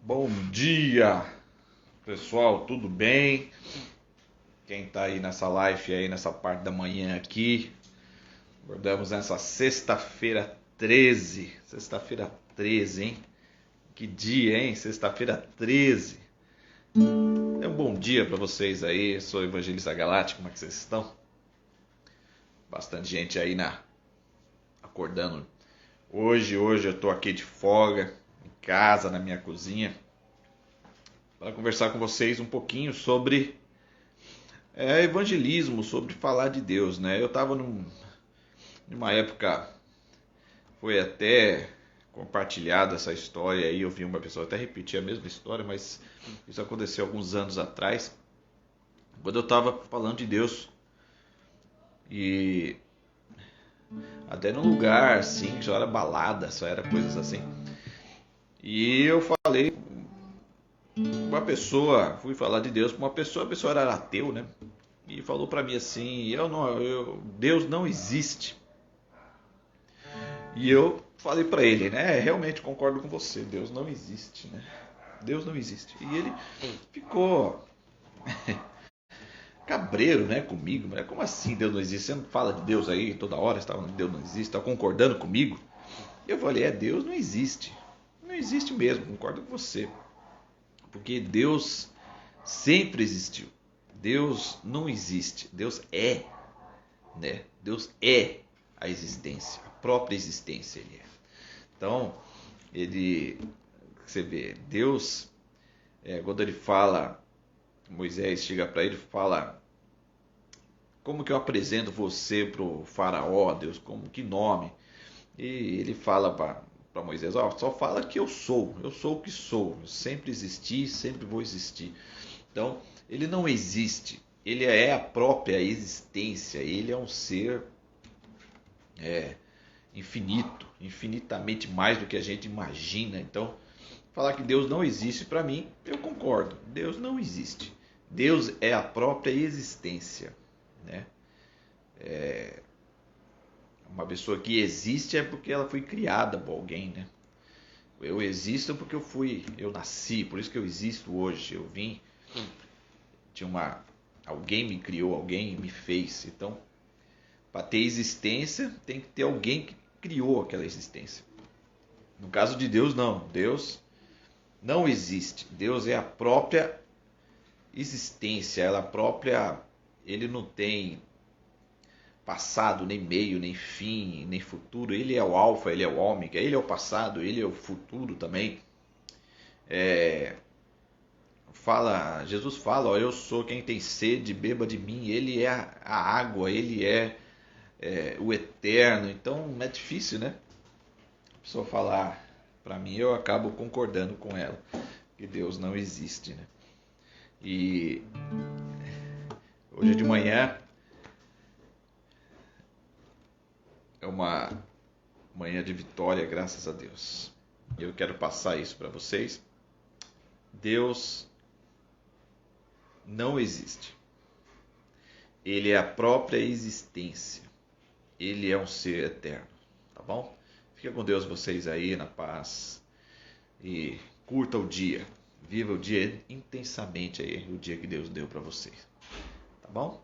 Bom dia, pessoal, tudo bem? Quem tá aí nessa live aí, nessa parte da manhã aqui, acordamos nessa sexta-feira 13, hein? Que dia, hein? Sexta-feira 13. É um bom dia para vocês aí, sou o Evangelista Galáctico, como é que vocês estão? Bastante gente aí acordando. Hoje eu tô aqui de folga, em casa, na minha cozinha, para conversar com vocês um pouquinho sobre evangelismo, sobre falar de Deus, né? Eu estava numa época, foi até compartilhada essa história aí, eu vi uma pessoa até repetir a mesma história, mas isso aconteceu alguns anos atrás, quando eu estava falando de Deus e até num lugar assim, que só era balada, só era coisas assim. E eu falei uma pessoa, fui falar de Deus para uma pessoa, a pessoa era ateu, né? E falou para mim assim, Deus não existe. E eu falei para ele, né? Realmente concordo com você, Deus não existe, né? Deus não existe. E ele ficou cabreiro, né, comigo. Mas como assim Deus não existe? Você não fala de Deus aí toda hora, você tá falando que Deus não existe, está concordando comigo? Eu falei, Deus não existe. Não existe mesmo, concordo com você. Porque Deus sempre existiu. Deus não existe. Deus é, né? Deus é a existência, a própria existência ele é. Então, você vê, Deus, quando ele fala, Moisés chega para ele e fala, como que eu apresento você para o faraó, Deus, que nome? E ele fala para Moisés, só fala que eu sou o que sou, eu sempre existi, sempre vou existir. Então, ele não existe, ele é a própria existência, ele é um ser infinito, infinitamente mais do que a gente imagina. Então, falar que Deus não existe, para mim, eu concordo. Deus não existe. Deus é a própria existência, né? Uma pessoa que existe é porque ela foi criada por alguém, né? Eu existo porque eu nasci, por isso que eu existo hoje. Eu vim, alguém me criou, alguém me fez. Então, para ter existência, tem que ter alguém que criou aquela existência. No caso de Deus, não. Deus não existe. Deus é a própria existência, ela própria, ele não tem passado, nem meio, nem fim, nem futuro. Ele é o alfa, ele é o ômega, ele é o passado, ele é o futuro também. Jesus fala, eu sou quem tem sede, beba de mim. Ele é a água, ele é o eterno. Então é difícil, né? A pessoa falar para mim, eu acabo concordando com ela que Deus não existe, né? E hoje de manhã é uma manhã de vitória, graças a Deus. Eu quero passar isso para vocês. Deus não existe. Ele é a própria existência. Ele é um ser eterno, tá bom? Fica com Deus vocês aí na paz e curta o dia. Viva o dia intensamente aí, o dia que Deus deu para vocês. Tá bom?